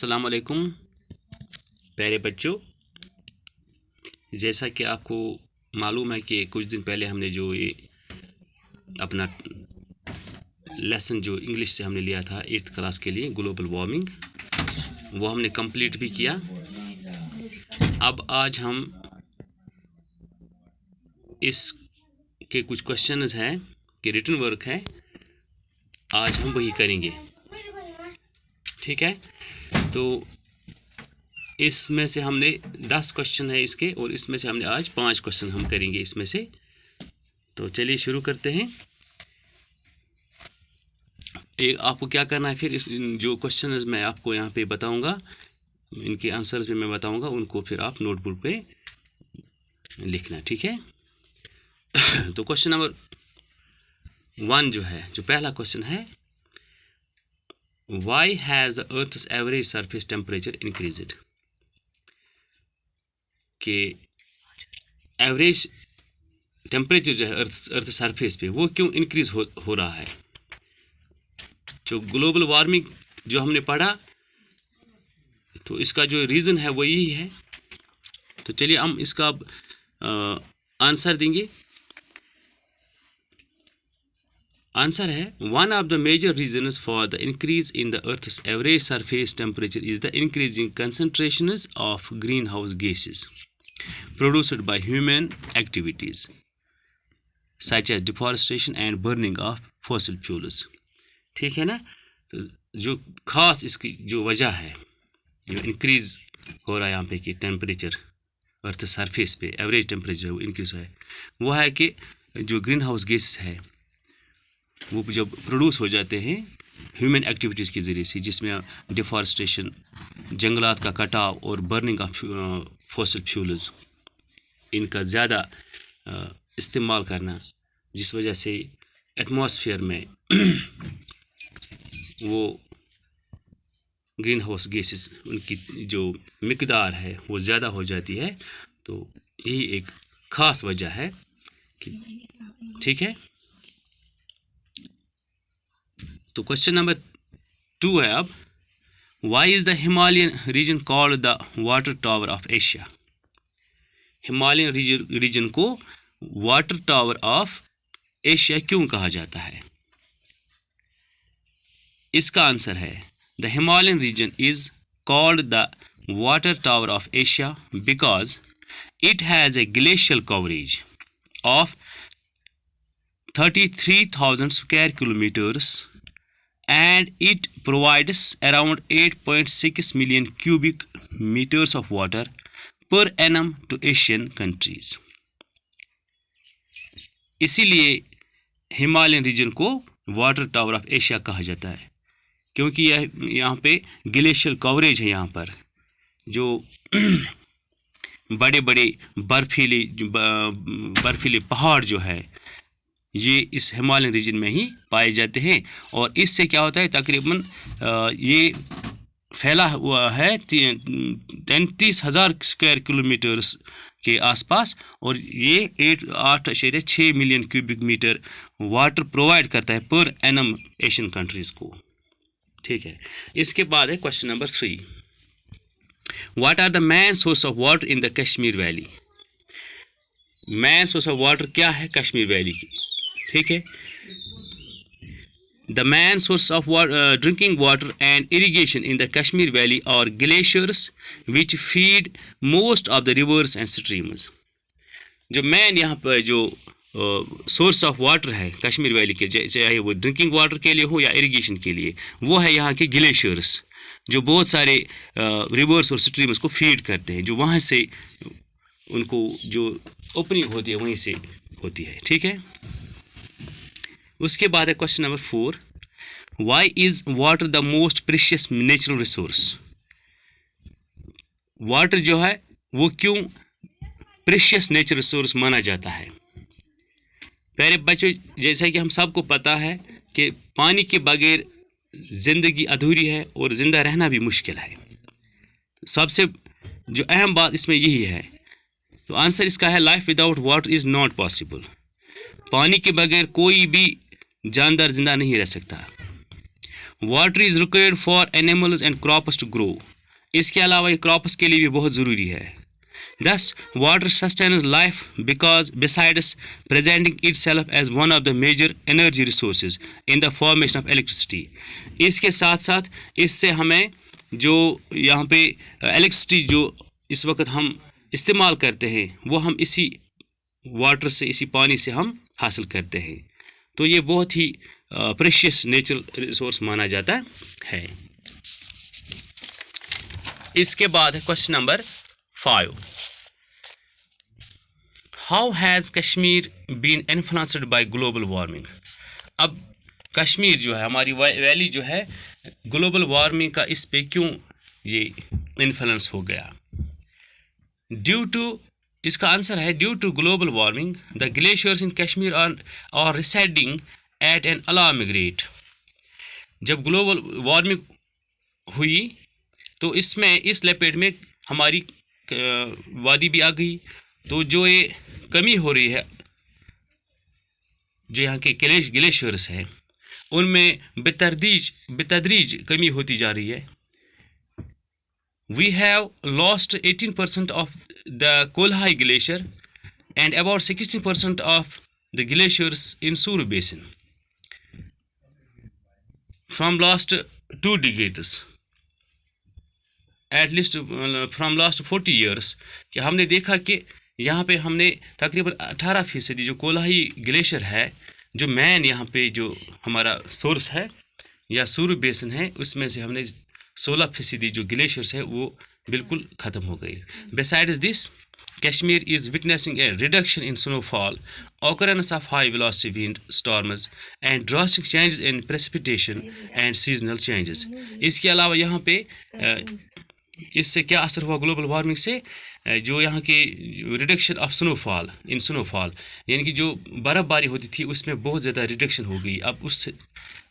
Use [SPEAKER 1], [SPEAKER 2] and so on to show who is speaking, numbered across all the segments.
[SPEAKER 1] अस्सलाम वालेकुम प्यारे बच्चों, जैसा कि आपको मालूम है कि कुछ दिन पहले हमने जो ये अपना लेसन जो इंग्लिश से हमने लिया था 8th क्लास के लिए ग्लोबल वार्मिंग, वो हमने कंप्लीट भी किया। अब आज हम इस के कुछ क्वेश्चंस हैं कि रिटन वर्क है, आज हम वही करेंगे। ठीक है, तो इसमें से हमने 10 क्वेश्चन है इसके, और इसमें से हमने आज 5 क्वेश्चन हम करेंगे इसमें से। तो चलिए शुरू करते हैं। आपको क्या करना है, फिर इस जो क्वेश्चन मैं आपको यहाँ पे बताऊंगा, इनके आंसर्स भी मैं बताऊंगा, उनको फिर आप नोटबुक पे लिखना। ठीक है, तो क्वेश्चन नंबर 1 जो है, जो पहला क्वेश्चन है, why has the earth's average surface temperature increased? कि एवरेज टेम्परेचर जो है अर्थ सरफेस पे वो क्यों इंक्रीज हो रहा है। जो ग्लोबल वार्मिंग जो हमने पढ़ा, तो इसका जो रीज़न है वो यही है। तो चलिए हम इसका आंसर देंगे। आंसर है, one of the major reasons for the increase in the earth's average surface temperature is the increasing concentrations of greenhouse gases produced by human activities such as deforestation and burning of fossil fuels। ठीक है ना, तो जो खास इसकी जो वजह है, जो इंक्रीज हो रहा है यहाँ पे कि टेम्परेचर अर्थ सरफेस पे एवरेज टेम्परेचर वो इंक्रीज है, वो है कि जो ग्रीन हाउस गैसेस है वो जब प्रोड्यूस हो जाते हैं ह्यूमन एक्टिविटीज़ के ज़रिए से, जिसमें डिफॉरेस्टेशन, जंगलात का कटाव और बर्निंग ऑफ फॉसिल फ्यूल्स, इनका ज़्यादा इस्तेमाल करना, जिस वजह से एटमॉस्फेयर में वो ग्रीन हाउस गैसेस उनकी जो मिकदार है वो ज़्यादा हो जाती है। तो यही एक ख़ास वजह है कि, ठीक है। तो क्वेश्चन नंबर 2 है अब, why is the Himalayan region called the water tower of Asia? Himalayan region को वाटर टावर ऑफ एशिया क्यों कहा जाता है? इसका आंसर है, the Himalayan region is called the water tower of Asia because it has a glacial coverage of 33,000 square kilometres and it provides around 8.6 million cubic meters of water per annum to Asian countries। इसीलिए Himalayan region को water tower of Asia कहा जाता है, क्योंकि यह यहाँ पे glacial coverage है। यहाँ पर जो बड़े बड़े बर्फीले पहाड़ जो है, ये इस हिमालयन रीजन में ही पाए जाते हैं, और इससे क्या होता है, तकरीबन ये फैला हुआ है 33,000 स्क्वायर किलोमीटर्स के आसपास, और ये 8.6 million cubic metre water provide करता है पर एनम एशियन कंट्रीज़ को। ठीक है, इसके बाद है question number 3, what are the main source of water in the Kashmir valley? Main source of water क्या है कश्मीर वैली की? ठीक है, the main source of drinking water and irrigation in the Kashmir valley are glaciers which feed most of the rivers and streams. जो main यहाँ पर जो source of water है कश्मीर वैली के, चाहे वो ड्रिंकिंग वाटर के लिए हो या इरीगेशन के लिए, वो है यहाँ के ग्लेशियर्स, जो बहुत सारे रिवर्स और स्ट्रीम्स को फीड करते हैं, जो वहाँ से उनको जो ओपनिंग होती है वहीं से होती है। ठीक है, उसके बाद है question number 4, why is water the most precious natural resource? Water जो है वो क्यों प्रीशियस नेचुरल रिसोर्स माना जाता है? प्यारे बच्चों, जैसा कि हम सबको पता है कि पानी के बगैर ज़िंदगी अधूरी है और ज़िंदा रहना भी मुश्किल है। सबसे जो अहम बात इसमें यही है, तो आंसर इसका है, life without water is not possible. पानी के बगैर कोई भी जानदार जिंदा नहीं रह सकता। Water is required for animals and crops to grow. इसके अलावा ये क्रॉप्स के लिए भी बहुत ज़रूरी है। Thus, water sustains life because besides presenting itself as one of the major energy resources in the formation of electricity, इसके साथ साथ इससे हमें जो यहाँ पे इलेक्ट्रिसिटी जो इस वक्त हम इस्तेमाल करते हैं वो हम इसी वाटर से, इसी पानी से हम हासिल करते हैं। तो ये बहुत ही प्रेशियस नेचुरल रिसोर्स माना जाता है। इसके बाद है question number 5। How has Kashmir been influenced by global warming. अब कश्मीर जो है, हमारी वैली जो है, ग्लोबल वार्मिंग का इस पे क्यों ये इन्फ्लुएंस हो गया? ड्यू टू, इसका आंसर है due to global warming the glaciers in Kashmir are receding at an alarming rate. जब ग्लोबल वार्मिंग हुई तो इसमें इस लपेट में हमारी वादी भी आ गई। तो जो ये कमी हो रही है, जो यहाँ के ग्लेशियर्स हैं उनमें बेतदरीज कमी होती जा रही है। We have lost 18% of the Kolahoi glacier and about 60% of the glaciers in Suru basin from last 2 decades, at least from last 40 years। कि हमने देखा कि यहाँ पे हमने तकरीबन 18% जो कोल्हाई ग्लेशियर है, जो मेन यहाँ पे जो हमारा सोर्स है या सूर बेसिन है, उसमें से हमने 16% जो ग्लेशियर्स है वो बिल्कुल ख़त्म हो गई। Besides this, Kashmir is witnessing a reduction in snowfall, occurrence of high velocity wind storms, and drastic changes in precipitation and seasonal changes. इसके अलावा यहाँ पे इससे क्या असर हुआ ग्लोबल वार्मिंग से? जो यहाँ की रिडक्शन ऑफ स्नोफॉल यानी कि जो बर्फ़बारी होती थी उसमें बहुत ज़्यादा रिडक्शन हो गई। अब उस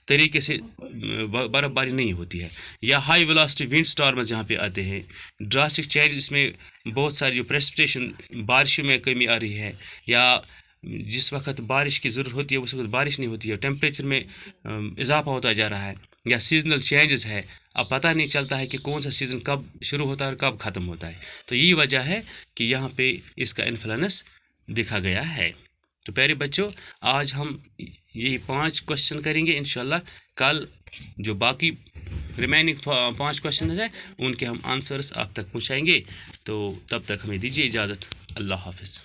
[SPEAKER 1] तरीके से बर्फ़बारी नहीं होती है। या हाई वेलोसिटी विंड स्टॉर्म्स जहाँ पे आते हैं, ड्रास्टिक चेंज, इसमें बहुत सारी जो प्रेसिपिटेशन, बारिशों में कमी आ रही है, या जिस वक्त बारिश की ज़रूरत होती है उस वक्त बारिश नहीं होती है, टेम्परेचर में इजाफा होता जा रहा है, या सीजनल चेंजेस है। अब पता नहीं चलता है कि कौन सा सीज़न कब शुरू होता है और कब ख़त्म होता है। तो यही वजह है कि यहाँ पे इसका इन्फ्लुएंस दिखा गया है। तो प्यारे बच्चों, आज हम यही 5 क्वेश्चन करेंगे इंशाल्लाह। कल जो बाकी रिमेनिंग 5 क्वेश्चन हैं उनके हम आंसर्स आप तक पहुँचाएँगे। तो तब तक हमें दीजिए इजाज़त। अल्लाह हाफ़िज़।